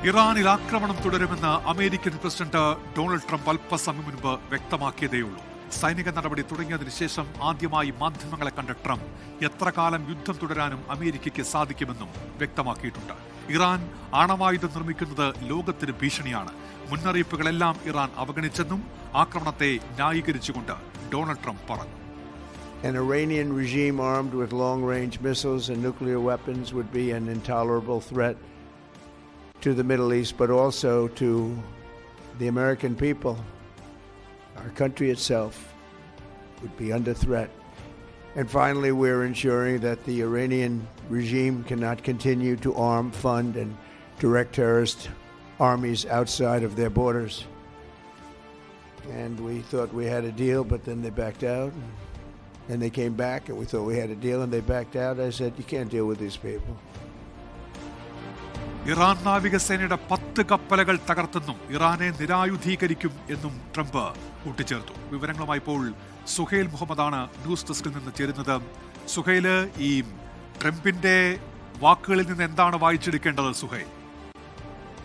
ഇറാനിൽ ആക്രമണം തുടരുമെന്ന് അമേരിക്കൻ പ്രസിഡന്റ് ഡൊണാൾഡ് ട്രംപ് അല്പസമയം മുൻപ് വ്യക്തമാക്കിയതേയുള്ളൂ. സൈനിക നടപടി തുടങ്ങിയതിനു ശേഷം ആദ്യമായി മാധ്യമങ്ങളെ കണ്ട ട്രംപ് എത്ര കാലം യുദ്ധം തുടരാനും അമേരിക്കയ്ക്ക് സാധിക്കുമെന്നും വ്യക്തമാക്കിയിട്ടുണ്ട്. ഇറാൻ ആണവായുധം നിർമ്മിക്കുന്നത് ലോകത്തിന് ഭീഷണിയാണ്. മുന്നറിയിപ്പുകളെല്ലാം ഇറാൻ അവഗണിച്ചെന്നും ആക്രമണത്തെ ന്യായീകരിച്ചുകൊണ്ട് ഡൊണാൾഡ് ട്രംപ് പറഞ്ഞു. An Iranian regime armed with long-range missiles and nuclear weapons would be an intolerable threat to the Middle East, but also to the American people. Our country itself would be under threat. And finally, we're ensuring that the Iranian regime cannot continue to arm, fund, and direct terrorist armies outside of their borders. And we thought we had a deal, but then they backed out. And they came back, and we thought we had a deal, and they backed out. I said, you can't deal with these people. Iran നാവികസേനയുടെ 10 കപ്പലുകൾ തകർത്തെന്നും ഇറാനെ നിരായുധീകരിക്കും എന്നും Trump കൂട്ടിച്ചേർത്തു. വിവരങ്ങളുമായി ഇപ്പോൾ Suhail മുഹമ്മദാണ് news ഡെസ്കിൽ നിന്ന് ചേരുന്നത്. സുഹൈല്, ഈ ട്രംപിന്റെ വാക്കുകളിൽ നിന്ന് എന്താണ് വായിച്ചെടുക്കേണ്ടത് സുഹൈൽ?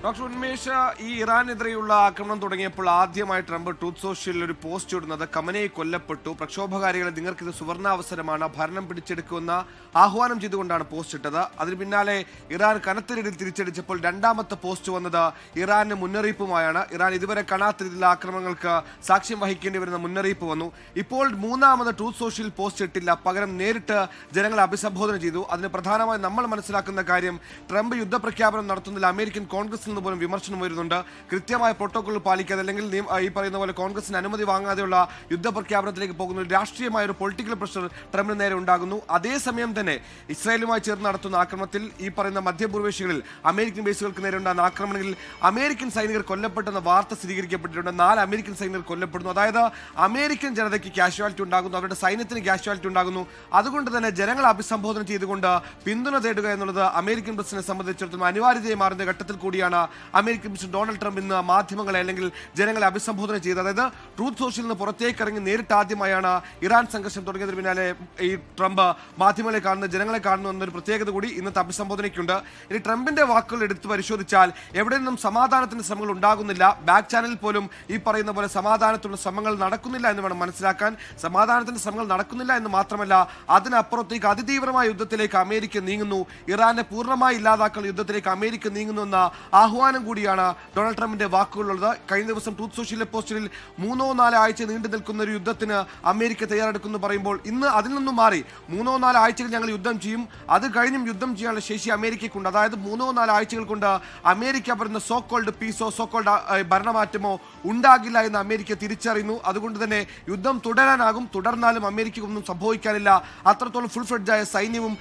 ഡോക്ടർ ഉന്മേഷ്, ഈ ഇറാനെതിരെയുള്ള ആക്രമണം തുടങ്ങിയപ്പോൾ ആദ്യമായി ട്രംപ് ട്രൂത്ത് സോഷ്യലിൽ ഒരു പോസ്റ്റ് ഇടുന്നത് ഖമനേയി കൊല്ലപ്പെട്ടു, പ്രക്ഷോഭകാരികളെ നിങ്ങൾക്കിത് സുവർണാവസരമാണ്, ഭരണം പിടിച്ചെടുക്കുമെന്ന ആഹ്വാനം ചെയ്തുകൊണ്ടാണ് പോസ്റ്റ് ഇട്ടത്. അതിന് പിന്നാലെ ഇറാൻ കനത്ത രീതിയിൽ തിരിച്ചടിച്ചപ്പോൾ രണ്ടാമത്തെ പോസ്റ്റ് വന്നത് ഇറാന് മുന്നറിയിപ്പുമായാണ്. ഇറാൻ ഇതുവരെ കാണാത്ത രീതിയിലുള്ള ആക്രമണങ്ങൾക്ക് സാക്ഷ്യം വഹിക്കേണ്ടി വരുന്ന മുന്നറിയിപ്പ് വന്നു. ഇപ്പോൾ മൂന്നാമത് ട്രൂത്ത് സോഷ്യൽ പോസ്റ്റ് ഇട്ടില്ല, പകരം നേരിട്ട് ജനങ്ങളെ അഭിസംബോധന ചെയ്തു. അതിന് പ്രധാനമായി നമ്മൾ മനസ്സിലാക്കുന്ന കാര്യം, ട്രംപ് യുദ്ധപ്രഖ്യാപനം നടത്തുന്നതിൽ അമേരിക്കൻ കോൺഗ്രസിൽ നിന്ന് പോലും വിമർശനം വരുന്നുണ്ട്. കൃത്യമായ പ്രോട്ടോകോൾ പാലിക്കാതെ, അല്ലെങ്കിൽ ഈ പറയുന്ന പോലെ കോൺഗ്രസിന് അനുമതി വാങ്ങാതെയുള്ള യുദ്ധപ്രഖ്യാപനത്തിലേക്ക് പോകുന്ന രാഷ്ട്രീയമായ ഒരു പൊളിറ്റിക്കൽ പ്രഷർ ട്രംപിന് നേരെ ഉണ്ടാകുന്നു. അതേസമയം തന്നെ ഇസ്രായേലുമായി ചേർന്ന് നടത്തുന്ന ആക്രമണത്തിൽ ഈ പറയുന്ന മധ്യപൂർവേഷ്യകളിൽ അമേരിക്കൻ ബേസുകൾക്ക് നേരെ ഉണ്ടാകുന്ന ആക്രമണങ്ങളിൽ അമേരിക്കൻ സൈനികർ കൊല്ലപ്പെട്ടെന്ന വാർത്ത സ്ഥിരീകരിക്കപ്പെട്ടിട്ടുണ്ട്. 4 അമേരിക്കൻ സൈനികർ കൊല്ലപ്പെടുന്നു. അതായത് അമേരിക്കൻ ജനതയ്ക്ക് കാഷ്വാലിറ്റി ഉണ്ടാകുന്നു, അവരുടെ സൈന്യത്തിന് കാഷ്വാലിറ്റി ഉണ്ടാകുന്നു. അതുകൊണ്ട് തന്നെ ജനങ്ങളെ അഭിസംബോധന ചെയ്തുകൊണ്ട് പിന്തുണ തേടുക എന്നുള്ളത് അമേരിക്കൻ പ്രസിഡന്റിനെ സംബന്ധിച്ചിടത്തോളം അനിവാര്യതയെ മാറുന്ന ഘട്ടത്തിൽ കൂടിയാണ് അമേരിക്കൻ പ്രസിഡന്റ് ഡൊണാൾഡ് ട്രംപ് ഇന്ന് മാധ്യമങ്ങളെ അല്ലെങ്കിൽ ജനങ്ങളെ അഭിസംബോധന ചെയ്തത്. അതായത് ട്രൂത്ത് സോഷ്യലിൽ നിന്ന് പുറത്തേക്ക് ഇറങ്ങി നേരിട്ട് ആദ്യമായാണ് ഇറാൻ സംഘർഷം തുടങ്ങിയതിന് പിന്നാലെ ഈ ട്രംപ് മാധ്യമങ്ങളെ കാണുന്നു, ജനങ്ങളെ കാണുന്നു എന്നൊരു പ്രത്യേകത കൂടി ഇന്നത്തെ അഭിസംബോധനയ്ക്കുണ്ട്. ഇനി ട്രംപിന്റെ വാക്കുകൾ എടുത്തു പരിശോധിച്ചാൽ എവിടെ നിന്നും സമാധാനത്തിന്റെ ശ്രമങ്ങൾ ഉണ്ടാകുന്നില്ല. ബാക്ക് ചാനലിൽ പോലും ഈ പറയുന്ന പോലെ സമാധാനത്തിനുള്ള ശ്രമങ്ങൾ നടക്കുന്നില്ല എന്ന് വേണം മനസ്സിലാക്കാൻ. സമാധാനത്തിന്റെ ശ്രമങ്ങൾ നടക്കുന്നില്ല എന്ന് മാത്രമല്ല, അതിനപ്പുറത്തേക്ക് അതിതീവ്രമായ യുദ്ധത്തിലേക്ക് അമേരിക്ക നീങ്ങുന്നു, ഇറാനെ പൂർണ്ണമായി ഇല്ലാതാക്കുന്ന യുദ്ധത്തിലേക്ക് അമേരിക്ക നീങ്ങുന്നു എന്ന ആഹ്വാനം കൂടിയാണ് ഡൊണാൾഡ് ട്രംപിന്റെ വാക്കുകളുള്ളത്. കഴിഞ്ഞ ദിവസം ട്രൂത്ത് സോഷ്യലിലെ പോസ്റ്റിൽ 3-4 ആഴ്ച നീണ്ടു നിൽക്കുന്ന ഒരു യുദ്ധത്തിന് അമേരിക്ക തയ്യാറെടുക്കുന്നു പറയുമ്പോൾ, ഇന്ന് അതിൽ നിന്നും മാറി 3-4 ആഴ്ചകൾ ഞങ്ങൾ യുദ്ധം ചെയ്യും, അത് കഴിഞ്ഞും യുദ്ധം ചെയ്യാനുള്ള ശേഷി അമേരിക്കയ്ക്കുണ്ട്. അതായത് 3-4 ആഴ്ചകൾ കൊണ്ട് അമേരിക്ക പറയുന്ന സോ കോൾഡ് പീസോ സോ കോൾഡ് ഭരണമാറ്റമോ ഉണ്ടാകില്ല എന്ന് അമേരിക്ക തിരിച്ചറിയുന്നു. അതുകൊണ്ട് തന്നെ യുദ്ധം തുടരാനാകും, തുടർന്നാലും അമേരിക്കയ്ക്കൊന്നും സംഭവിക്കാനില്ല. അത്രത്തോളം ഫുൾ ഫ്ലെഡ്ജായ സൈന്യവും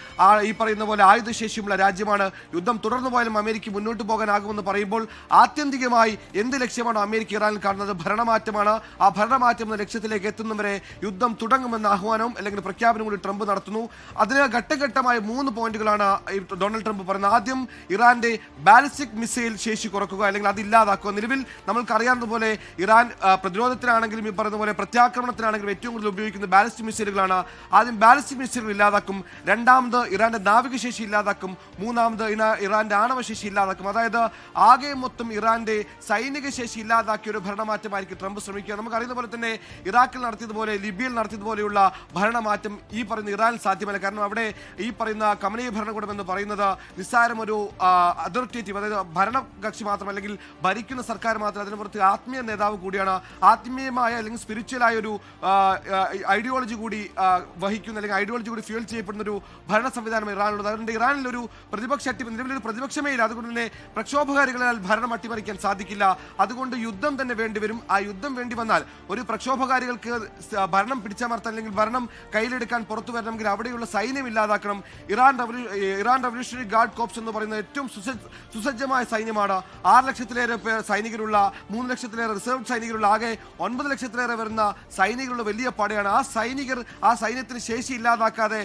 ഈ പറയുന്ന പോലെ ആയുധശേഷിയുമുള്ള രാജ്യമാണ്. യുദ്ധം തുടർന്നു പോയാലും അമേരിക്ക മുന്നോട്ട് പോകാനാകുമെന്ന് പറയുമ്പോൾ ആത്യന്തികമായി എന്ത് ലക്ഷ്യമാണ് അമേരിക്ക ഇറാനിൽ കാണുന്നത്? ഭരണമാറ്റമാണ്. ആ ഭരണമാറ്റം എന്ന ലക്ഷ്യത്തിലേക്ക് എത്തുന്നവരെ യുദ്ധം തുടങ്ങുമെന്ന ആഹ്വാനവും അല്ലെങ്കിൽ പ്രഖ്യാപനം കൂടി ട്രംപ് നടത്തുന്നു. അതിന് ഘട്ടഘട്ടമായ 3 പോയിന്റുകളാണ് ഡൊണാൾഡ് ട്രംപ് പറയുന്നത്. ആദ്യം ഇറാന്റെ ബാലിസ്റ്റിക് മിസൈൽ ശേഷി കുറക്കുക, അല്ലെങ്കിൽ അത് ഇല്ലാതാക്കുക. നിലവിൽ നമ്മൾക്കറിയാവുന്നതുപോലെ ഇറാൻ പ്രതിരോധത്തിനാണെങ്കിലും ഈ പറയുന്ന പോലെ പ്രത്യാക്രമണത്തിനാണെങ്കിലും ഏറ്റവും കൂടുതൽ ഉപയോഗിക്കുന്ന ബാലിസ്റ്റിക് മിസൈലുകളാണ്. ആദ്യം ബാലിസ്റ്റിക് മിസൈലുകൾ ഇല്ലാതാക്കും, രണ്ടാമത് ഇറാന്റെ നാവികശേഷി ഇല്ലാതാക്കും, മൂന്നാമത് ഇറാന്റെ ആണവശേഷി ഇല്ലാതാക്കും. അതായത് ആകെ മൊത്തം ഇറാന്റെ സൈനിക ശേഷി ഇല്ലാതാക്കിയ ഒരു ഭരണമാറ്റമായിരിക്കും ട്രംപ് ശ്രമിക്കുക. നമുക്കറിയുന്ന പോലെ തന്നെ ഇറാഖിൽ നടത്തിയതുപോലെ ലിബിയയിൽ നടത്തിയതുപോലെയുള്ള ഭരണമാറ്റം ഈ പറയുന്ന ഇറാനിൽ സാധ്യമല്ല. കാരണം അവിടെ ഈ പറയുന്ന ഖമനേയി ഭരണകൂടം എന്ന് പറയുന്നത് നിസ്സാരം ഒരു അതോറിറ്റേറ്റീവ്, അതായത് ഭരണകക്ഷി മാത്രം അല്ലെങ്കിൽ ഭരിക്കുന്ന സർക്കാർ മാത്രം, അതിന് പുറത്ത് ആത്മീയ നേതാവ് കൂടിയാണ്. ആത്മീയമായ അല്ലെങ്കിൽ സ്പിരിച്വലായ ഒരു ഐഡിയോളജി കൂടി വഹിക്കുന്ന, അല്ലെങ്കിൽ ഐഡിയോളജി കൂടി ഫ്യൂൽ ചെയ്യപ്പെടുന്ന ഒരു ഭരണ സംവിധാനം ഇറാനുള്ളത്. അതുകൊണ്ട് ഇറാനിൽ ഒരു പ്രതിപക്ഷ നിലവിലൊരു പ്രതിപക്ഷമേ ഇല്ല. അതുകൊണ്ട് തന്നെ പ്രക്ഷോഭകാരികളാൽ ഭരണം അട്ടിമറിക്കാൻ സാധിക്കില്ല. അതുകൊണ്ട് യുദ്ധം തന്നെ വേണ്ടിവരും. ആ യുദ്ധം വേണ്ടി വന്നാൽ ഒരു പ്രക്ഷോഭകാരികൾക്ക് ഭരണം പിടിച്ചമർത്താൻ അല്ലെങ്കിൽ ഭരണം കയ്യിലെടുക്കാൻ പുറത്തു വരണമെങ്കിൽ അവിടെയുള്ള സൈന്യം ഇല്ലാതാക്കണം. ഇറാൻ റവല്യൂഷണറി ഗാർഡ് കോപ്സ് എന്ന് പറയുന്ന ഏറ്റവും സുസജ്ജമായ സൈന്യമാണ്. 6 ലക്ഷത്തിലേറെ സൈനികരുള്ള, 3 ലക്ഷത്തിലേറെ റിസർവ് സൈനികരുള്ള, ആകെ 9 ലക്ഷത്തിലേറെ വരുന്ന സൈനികരുള്ള വലിയ പടയാണ്. ആ സൈന്യത്തിന് ശേഷി ഇല്ലാതാക്കാതെ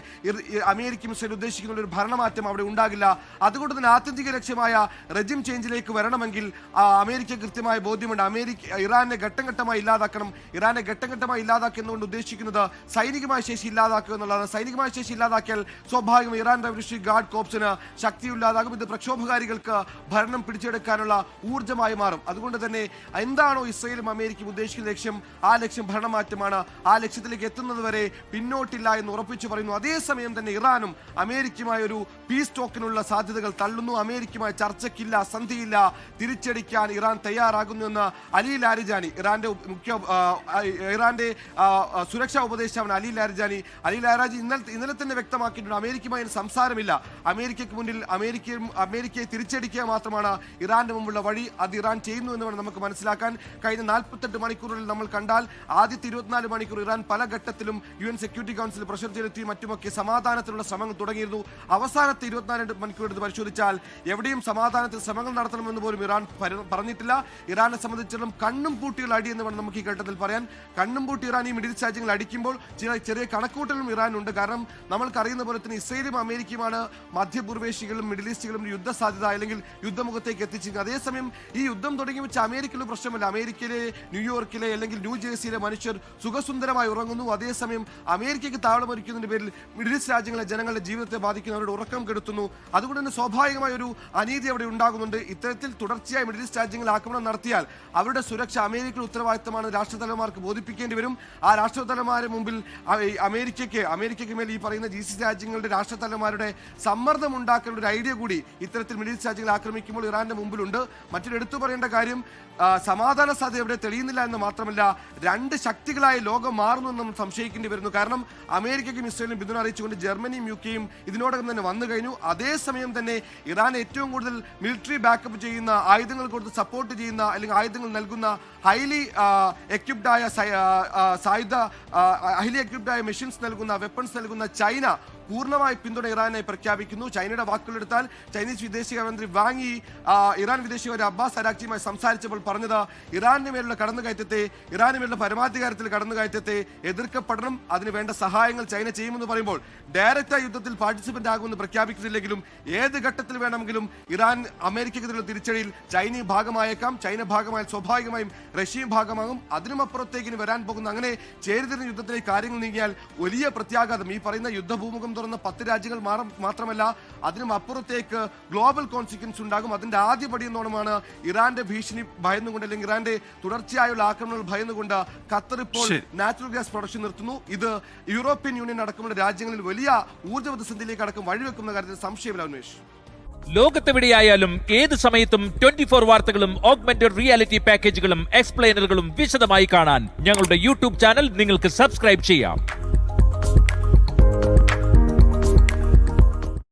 അമേരിക്കൻ ഉദ്ദേശിക്കുന്ന ഒരു ഭരണമാറ്റം അവിടെ ഉണ്ടാകില്ല. അതുകൊണ്ട് തന്നെ ആത്യന്തിക ലക്ഷ്യമായ റെജിം ചേഞ്ച് റേഞ്ചിലേക്ക് വരണമെങ്കിൽ അമേരിക്ക കൃത്യമായ ബോധ്യമുണ്ട്. ഇറാനെ ഘട്ടം ഘട്ടമായി ഇല്ലാതാക്കണം. ഇറാനെ ഘട്ടം ഘട്ടമായി ഇല്ലാതാക്കുന്നതുകൊണ്ട് ഉദ്ദേശിക്കുന്നത് സൈനികമായ ശേഷി ഇല്ലാതാക്കുക എന്നുള്ളതാണ്. സൈനികമായ ശേഷി ഇല്ലാതാക്കിയാൽ സ്വാഭാവികം ഇറാൻ റവല്യൂഷണറി ഗാർഡ് കോർപ്സിന് ശക്തിയില്ലാതാകും. ഇത് പ്രക്ഷോഭകാരികൾക്ക് ഭരണം പിടിച്ചെടുക്കാനുള്ള ഊർജ്ജമായി മാറും. അതുകൊണ്ട് തന്നെ എന്താണോ ഇസ്രയേലും അമേരിക്കയും ഉദ്ദേശിക്കുന്ന ലക്ഷ്യം, ആ ലക്ഷ്യം ഭരണമാറ്റമാണ്. ആ ലക്ഷ്യത്തിലേക്ക് എത്തുന്നത് വരെ പിന്നോട്ടില്ല എന്ന് ഉറപ്പിച്ചു പറയുന്നു. അതേസമയം തന്നെ ഇറാനും അമേരിക്കയുമായ ഒരു പീസ് ടോക്കിനുള്ള സാധ്യതകൾ തള്ളുന്നു. അമേരിക്കയുമായി ചർച്ചയ്ക്കില്ല, സന്ധിയില്ല, തിരിച്ചടിക്കാൻ ഇറാൻ തയ്യാറാകുന്നു എന്ന് അലി ലാരിജാനി, ഇറാന്റെ സുരക്ഷാ ഉപദേഷ്ടാവാണ് അലി ലാരിജാനി ഇന്നലെ തന്നെ വ്യക്തമാക്കിയിട്ടുണ്ട്. അമേരിക്കയുമായി സംസാരമില്ല. അമേരിക്കയ്ക്ക് മുന്നിൽ അമേരിക്കയെ തിരിച്ചടിക്കുക മാത്രമാണ് ഇറാന്റെ മുമ്പുള്ള വഴി. അത് ഇറാൻ ചെയ്യുന്നു എന്ന് വേണം നമുക്ക് മനസ്സിലാക്കാൻ. കഴിഞ്ഞ 48 മണിക്കൂറുകളിൽ നമ്മൾ കണ്ടാൽ ആദ്യത്തെ 24 മണിക്കൂർ ഇറാൻ പല ഘട്ടത്തിലും UN സെക്യൂരിറ്റി കൗൺസിൽ പ്രഷർ ചെലുത്തി മറ്റുമൊക്കെ സമാധാനത്തിനുള്ള ശ്രമങ്ങൾ തുടങ്ങിയിരുന്നു. അവസാനത്തെ 24 മണിക്കൂർ എടുത്ത് പരിശോധിച്ചാൽ എവിടെയും സമാധാനത്തിൽ ശ്രമങ്ങൾ നടത്തണമെന്ന് പോലും ഇറാൻ പറഞ്ഞിട്ടില്ല. ഇറാനെ സംബന്ധിച്ചിടത്തോളം കണ്ണും പൂട്ടിയുള്ള അടി എന്ന് വേണം നമുക്ക് ഈ ഘട്ടത്തിൽ പറയാൻ. കണ്ണും പൂട്ടി ഇറാൻ ഈ മിഡിൽ ഈസ്റ്റ് രാജ്യങ്ങൾ അടിക്കുമ്പോൾ ചെറിയ കണക്കൂട്ടലും ഇറാനുണ്ട്. കാരണം നമ്മൾക്കറിയുന്ന പോലെ തന്നെ ഇസ്രയേലും അമേരിക്കയുമാണ് മധ്യപൂർവേഷ്യകളും മിഡിൽ ഈസ്റ്റുകളും യുദ്ധ സാധ്യത അല്ലെങ്കിൽ യുദ്ധമുഖത്തേക്ക് എത്തിച്ചിരിക്കുന്നത്. അതേസമയം ഈ യുദ്ധം തുടങ്ങി വെച്ച അമേരിക്കയിലും പ്രശ്നമല്ല. അമേരിക്കയിലെ ന്യൂയോർക്കിലെ അല്ലെങ്കിൽ ന്യൂജേഴ്സിയിലെ മനുഷ്യർ സുഖസുന്ദരമായി ഉറങ്ങുന്നു. അതേസമയം അമേരിക്കയ്ക്ക് താളമൊരുക്കുന്നതിന്റെ പേരിൽ മിഡിൽ ഈസ്റ്റ് രാജ്യങ്ങളെ ജനങ്ങളുടെ ജീവിതത്തെ ബാധിക്കുന്നവരുടെ ഉറക്കം കെടുത്തുന്നു. അതുകൊണ്ട് തന്നെ സ്വാഭാവികമായ ഒരു അനീതി അവിടെ ഉണ്ടാകുന്നുണ്ട്. ഇത്തരത്തിൽ തുടർച്ചയായി മിഡിൽ ഈസ്റ്റ് രാജ്യങ്ങൾ ആക്രമണം നടത്തിയാൽ അവരുടെ സുരക്ഷ അമേരിക്കയുടെ ഉത്തരവാദിത്തമാണ് രാഷ്ട്രതലവന്മാർക്ക് ബോധിപ്പിക്കേണ്ടി വരും. ആ രാഷ്ട്രതലവന്മാരുടെ മുമ്പിൽ അമേരിക്കയ്ക്ക് മേൽ ഈ പറയുന്ന GCC രാജ്യങ്ങളുടെ രാഷ്ട്രതലവന്മാരുടെ സമ്മർദ്ദം ഉണ്ടാക്കേണ്ട ഒരു ഐഡിയ കൂടി ഇത്തരത്തിൽ മിഡിൽ ഈസ്റ്റ് രാജ്യങ്ങൾ ആക്രമിക്കുമ്പോൾ ഇറാന്റെ മുമ്പിലുണ്ട്. മറ്റൊരു എടുത്തു പറയേണ്ട കാര്യം, സമാധാന സാധ്യത ഇവിടെ തെളിയുന്നില്ല എന്ന് മാത്രമല്ല, രണ്ട് ശക്തികളായി ലോകം മാറുന്നു എന്ന് നമ്മൾ സംശയിക്കേണ്ടി വരുന്നു. കാരണം അമേരിക്കയ്ക്കും ഇസ്രയേലിനും പിന്തുണ അറിയിച്ചുകൊണ്ട് ജർമ്മനിയും UK-യും ഇതിനോടകം തന്നെ വന്നു കഴിഞ്ഞു. അതേസമയം തന്നെ ഇറാൻ ഏറ്റവും കൂടുതൽ മിലിറ്ററി ബാക്കപ്പ് ചെയ്യുന്ന, ആയുധങ്ങൾ കൊടുത്ത് സപ്പോർട്ട് ചെയ്യുന്ന അല്ലെങ്കിൽ ആയുധങ്ങൾ നൽകുന്ന ഹൈലി എക്യുപ്ഡായ മെഷീൻസ് നൽകുന്ന, വെപ്പൺസ് നൽകുന്ന ചൈന പൂർണ്ണമായി പിന്തുണ ഇറാനായി പ്രഖ്യാപിക്കുന്നു. ചൈനയുടെ വാക്കുകളെടുത്താൽ ചൈനീസ് വിദേശകാര്യമന്ത്രി വാങ് യി ഇറാൻ വിദേശകാര്യ അബ്ബാസ് അരാക്ചിയുമായി സംസാരിച്ചപ്പോൾ പറഞ്ഞത് ഇറാന് മേലുള്ള കടന്നുകയറ്റത്തെ, ഇറാന് മേലുള്ള പരമാധികാരത്തിൽ കടന്നുകയറ്റത്തെ എതിർക്കപ്പെടണം, അതിന് വേണ്ട സഹായങ്ങൾ ചൈന ചെയ്യുമെന്ന് പറയുമ്പോൾ ഡയറക്റ്റായി യുദ്ധത്തിൽ പാർട്ടിസിപ്പന്റ് ആകുമെന്ന് പ്രഖ്യാപിക്കുന്നില്ലെങ്കിലും ഏത് ഘട്ടത്തിൽ വേണമെങ്കിലും ഇറാൻ അമേരിക്കയ്ക്കെതിരെയുള്ള തിരിച്ചടിയിൽ ചൈനയും ഭാഗമായേക്കാം. ചൈന ഭാഗമായാൽ സ്വാഭാവികമായും റഷ്യയും ഭാഗമാകും. അതിനുമപ്പുറത്തേക്ക് വരാൻ പോകുന്ന അങ്ങനെ ചേരിതിരിഞ്ഞ യുദ്ധത്തിലേക്ക് കാര്യങ്ങൾ നീങ്ങിയാൽ വലിയ പ്രത്യാഘാതം, ഈ പറയുന്ന യുദ്ധഭൂമുഖം തുറന്ന 10 രാജ്യങ്ങൾ മാത്രമല്ല അതിനും അപ്പുറത്തേക്ക് ഗ്ലോബൽ കോൺസിക്വൻസ് ഉണ്ടാകും. അതിന്റെ ആദ്യ പടി എന്നോണമാണ് ഇറാന്റെ ഭീഷണി ഭയന്നുകൊണ്ട് അല്ലെങ്കിൽ ഇറാന്റെ തുടർച്ചയായുള്ള ആക്രമണങ്ങൾ ഭയന്നുകൊണ്ട് ഖത്തർ ഇപ്പോൾ നാച്ചുറൽ ഗ്യാസ് പ്രൊഡക്ഷൻ നിർത്തുന്നു. ഇത് യൂറോപ്യൻ യൂണിയൻ അടക്കമുള്ള രാജ്യങ്ങളിൽ വലിയ ഊർജ്ജ പ്രതിസന്ധിയിലേക്ക് അടക്കം വഴിവെക്കുന്ന കാര്യത്തിൽ സംശയമില്ല. ഉന്മേഷ്, ലോകത്തെവിടെയായാലും ഏത് സമയത്തും 24 വാർത്തകളും ഓഗ്മെന്റഡ് റിയാലിറ്റി പാക്കേജുകളും എക്സ്പ്ലെയിനറുകളും വിശദമായി കാണാൻ ഞങ്ങളുടെ YouTube ചാനൽ നിങ്ങൾക്ക് സബ്സ്ക്രൈബ് ചെയ്യാം.